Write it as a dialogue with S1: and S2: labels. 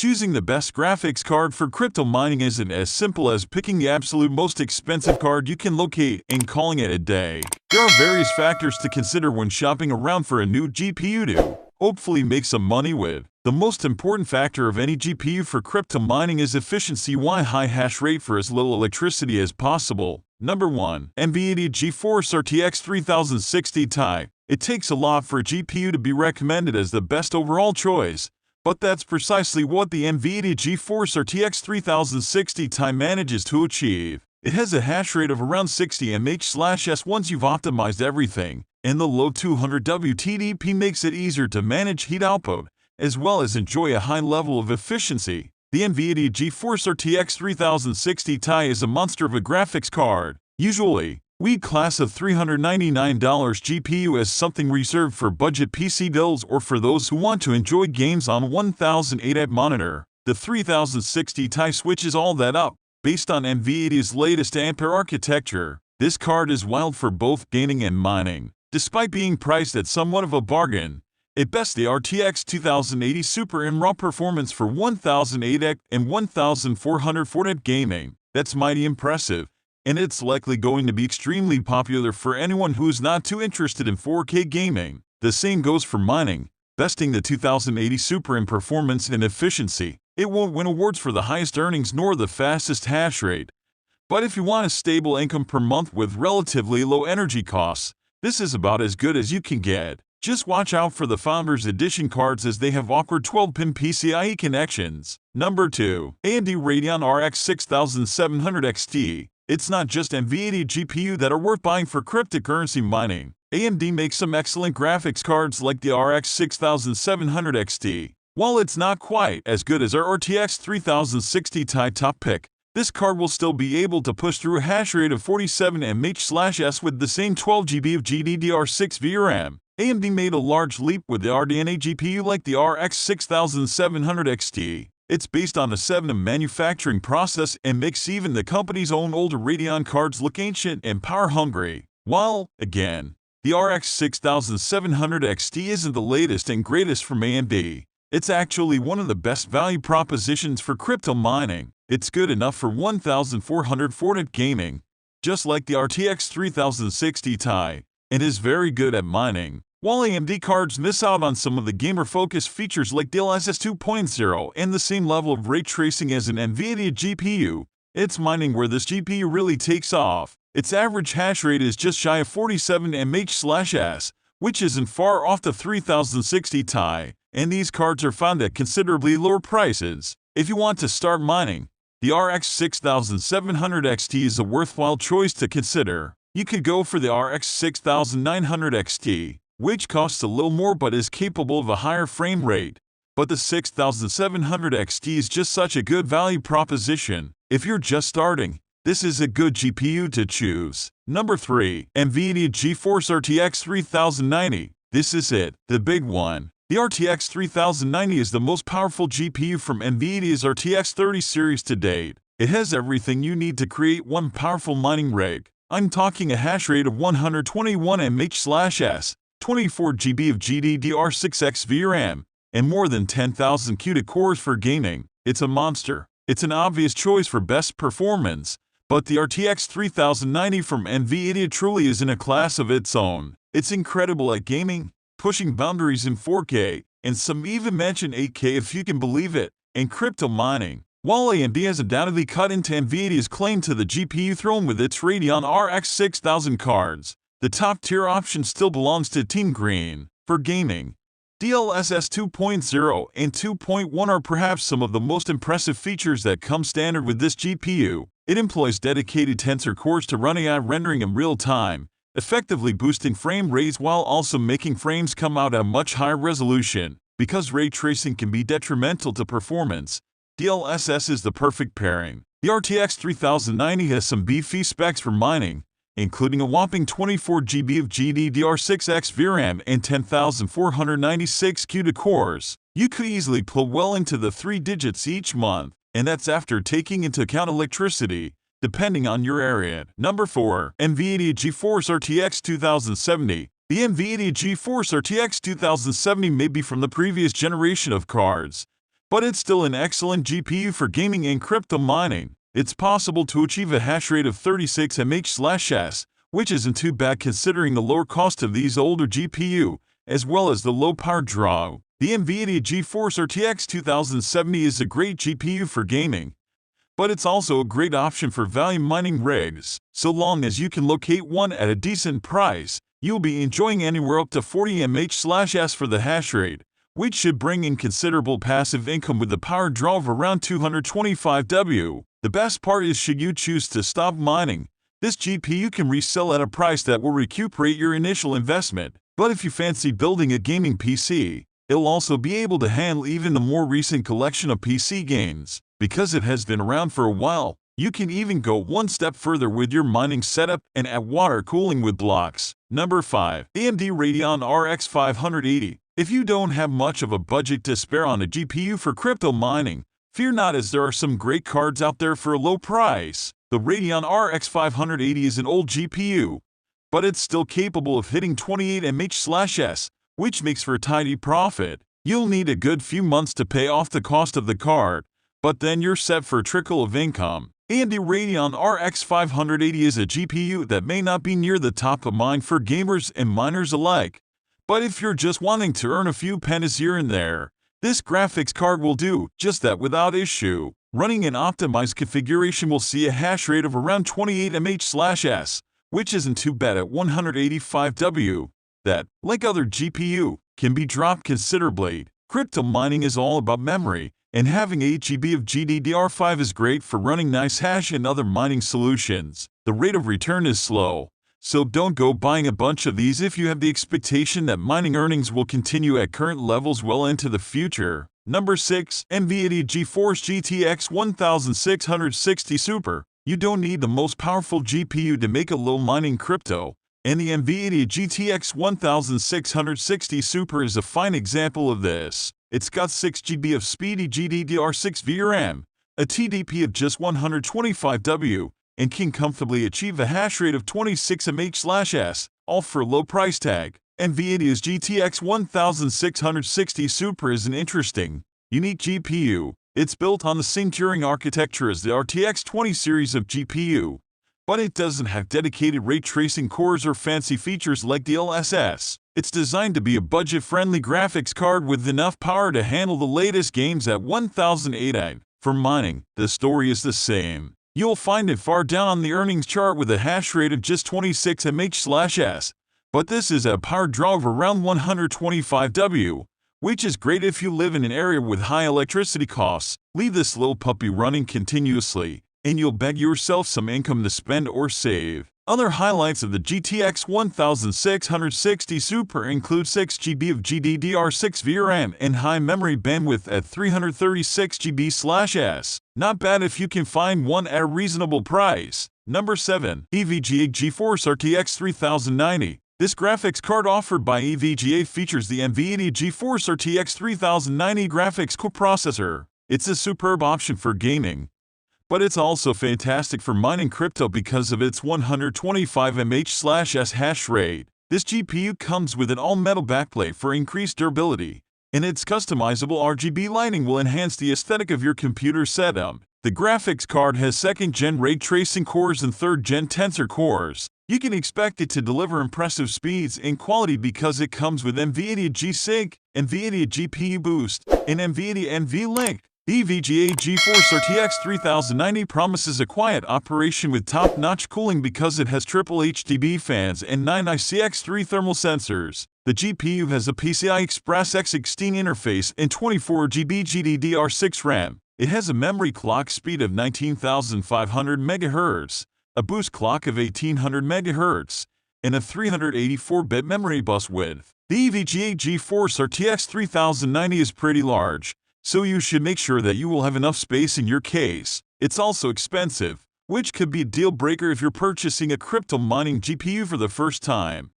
S1: Choosing the best graphics card for crypto mining isn't as simple as picking the absolute most expensive card you can locate and calling it a day. There are various factors to consider when shopping around for a new GPU to hopefully make some money with. The most important factor of any GPU for crypto mining is efficiency. Why high hash rate for as little electricity as possible. Number 1. NVIDIA GeForce RTX 3060 Ti. It takes a lot for a GPU to be recommended as the best overall choice. But that's precisely what the NVIDIA GeForce RTX 3060 Ti manages to achieve. It has a hash rate of around 60 mH/s once you've optimized everything, and the low 200 WTDP makes it easier to manage heat output, as well as enjoy a high level of efficiency. The NVIDIA GeForce RTX 3060 Ti is a monster of a graphics card. Usually, we class a $399 GPU as something reserved for budget PC builds or for those who want to enjoy games on 1080p monitor. The 3060 Ti switches all that up. Based on NVIDIA's latest Ampere architecture, this card is wild for both gaming and mining. Despite being priced at somewhat of a bargain, it bests the RTX 2080 Super in raw performance for 1080p and 1440p gaming. That's mighty impressive, and it's likely going to be extremely popular for anyone who's not too interested in 4K gaming. The same goes for mining. Besting the 2080 Super in performance and efficiency, it won't win awards for the highest earnings nor the fastest hash rate. But if you want a stable income per month with relatively low energy costs, this is about as good as you can get. Just watch out for the Founders Edition cards as they have awkward 12-pin PCIe connections. Number 2. AMD Radeon RX 6700 XT. It's not just NVIDIA GPU that are worth buying for cryptocurrency mining. AMD makes some excellent graphics cards like the RX 6700 XT. While it's not quite as good as our RTX 3060 Ti top pick, this card will still be able to push through a hash rate of 47 mH/s with the same 12 GB of GDDR6 VRAM. AMD made a large leap with the RDNA GPU like the RX 6700 XT. It's based on a 7-nm manufacturing process and makes even the company's own older Radeon cards look ancient and power-hungry. While, again, the RX 6700 XT isn't the latest and greatest from AMD, it's actually one of the best value propositions for crypto mining. It's good enough for 1440p gaming, just like the RTX 3060 Ti, and is very good at mining. While AMD cards miss out on some of the gamer-focused features like DLSS 2.0 and the same level of ray tracing as an NVIDIA GPU, it's mining where this GPU really takes off. Its average hash rate is just shy of 47 mH/s, which isn't far off the 3060 Ti, and these cards are found at considerably lower prices. If you want to start mining, the RX 6700 XT is a worthwhile choice to consider. You could go for the RX 6900 XT, which costs a little more but is capable of a higher frame rate. But the 6700 XT is just such a good value proposition. If you're just starting, this is a good GPU to choose. Number 3. NVIDIA GeForce RTX 3090. This is it, the big one. The RTX 3090 is the most powerful GPU from NVIDIA's RTX 30 series to date. It has everything you need to create one powerful mining rig. I'm talking a hash rate of 121 mH/s, 24 GB of GDDR6X VRAM, and more than 10,000 CUDA cores for gaming. It's a monster. It's an obvious choice for best performance, but the RTX 3090 from NVIDIA truly is in a class of its own. It's incredible at gaming, pushing boundaries in 4K, and some even mention 8K if you can believe it, and crypto mining. While AMD has undoubtedly cut into NVIDIA's claim to the GPU throne with its Radeon RX 6000 cards, the top-tier option still belongs to Team Green. For gaming, DLSS 2.0 and 2.1 are perhaps some of the most impressive features that come standard with this GPU. It employs dedicated tensor cores to run AI rendering in real time, effectively boosting frame rates while also making frames come out at a much higher resolution. Because ray tracing can be detrimental to performance, DLSS is the perfect pairing. The RTX 3090 has some beefy specs for mining, including a whopping 24 GB of GDDR6X VRAM and 10,496 CUDA cores. You could easily pull well into the 3 digits each month, and that's after taking into account electricity, depending on your area. Number 4. NVIDIA GeForce RTX 2070. The NVIDIA GeForce RTX 2070 may be from the previous generation of cards, but it's still an excellent GPU for gaming and crypto mining. It's possible to achieve a hash rate of 36 mH/s, which isn't too bad considering the lower cost of these older GPU, as well as the low power draw. The NVIDIA GeForce RTX 2070 is a great GPU for gaming, but it's also a great option for value mining rigs. So long as you can locate one at a decent price, you'll be enjoying anywhere up to 40 mH/s for the hash rate, which should bring in considerable passive income with a power draw of around 225 W. The best part is, should you choose to stop mining, this GPU can resell at a price that will recuperate your initial investment. But if you fancy building a gaming PC, it'll also be able to handle even the more recent collection of PC games. Because it has been around for a while, you can even go one step further with your mining setup and add water cooling with blocks. Number 5. AMD Radeon RX 580. If you don't have much of a budget to spare on a GPU for crypto mining, fear not, as there are some great cards out there for a low price. The Radeon RX 580 is an old GPU, but it's still capable of hitting 28 mH/s, which makes for a tidy profit. You'll need a good few months to pay off the cost of the card, but then you're set for a trickle of income. AMD Radeon RX 580 is a GPU that may not be near the top of mind for gamers and miners alike, but if you're just wanting to earn a few pennies here and there, this graphics card will do just that without issue. Running an optimized configuration will see a hash rate of around 28 mH/s, which isn't too bad at 185 W. That, like other GPU, can be dropped considerably. Crypto mining is all about memory, and having 8 GB of GDDR5 is great for running nice hash and other mining solutions. The rate of return is slow, so don't go buying a bunch of these if you have the expectation that mining earnings will continue at current levels well into the future. Number 6. NVIDIA GeForce GTX 1660 Super. You don't need the most powerful GPU to make a little mining crypto, and the NVIDIA GTX 1660 Super is a fine example of this. It's got 6 GB of speedy GDDR6 VRAM, a TDP of just 125 W, and can comfortably achieve a hash rate of 26 mH/s, all for a low price tag. NVIDIA's GTX 1660 Super is an interesting, unique GPU. It's built on the same Turing architecture as the RTX 20 series of GPU, but it doesn't have dedicated ray tracing cores or fancy features like the DLSS. It's designed to be a budget-friendly graphics card with enough power to handle the latest games at 1080. For mining, the story is the same. You'll find it far down on the earnings chart with a hash rate of just 26 mH/s, but this is a power draw of around 125 W, which is great if you live in an area with high electricity costs. Leave this little puppy running continuously, and you'll bag yourself some income to spend or save. Other highlights of the GTX 1660 Super include 6 GB of GDDR6 VRAM and high memory bandwidth at 336 GB/s. Not bad if you can find one at a reasonable price. Number 7. EVGA GeForce RTX 3090. This graphics card offered by EVGA features the NVIDIA GeForce RTX 3090 graphics coprocessor. It's a superb option for gaming, but it's also fantastic for mining crypto because of its 125 mH/s hash rate. This GPU comes with an all-metal backplate for increased durability, and its customizable RGB lighting will enhance the aesthetic of your computer setup. The graphics card has 2nd-gen ray tracing cores and 3rd-gen tensor cores. You can expect it to deliver impressive speeds and quality because it comes with NVIDIA G-Sync, NVIDIA GPU Boost, and NVIDIA NVLink. The EVGA GeForce RTX 3090 promises a quiet operation with top-notch cooling because it has triple HDB fans and 9 ICX3 thermal sensors. The GPU has a PCI Express X16 interface and 24 GB GDDR6 RAM. It has a memory clock speed of 19,500 MHz, a boost clock of 1,800 MHz, and a 384-bit memory bus width. The EVGA GeForce RTX 3090 is pretty large, so you should make sure that you will have enough space in your case. It's also expensive, which could be a deal breaker if you're purchasing a crypto mining GPU for the first time.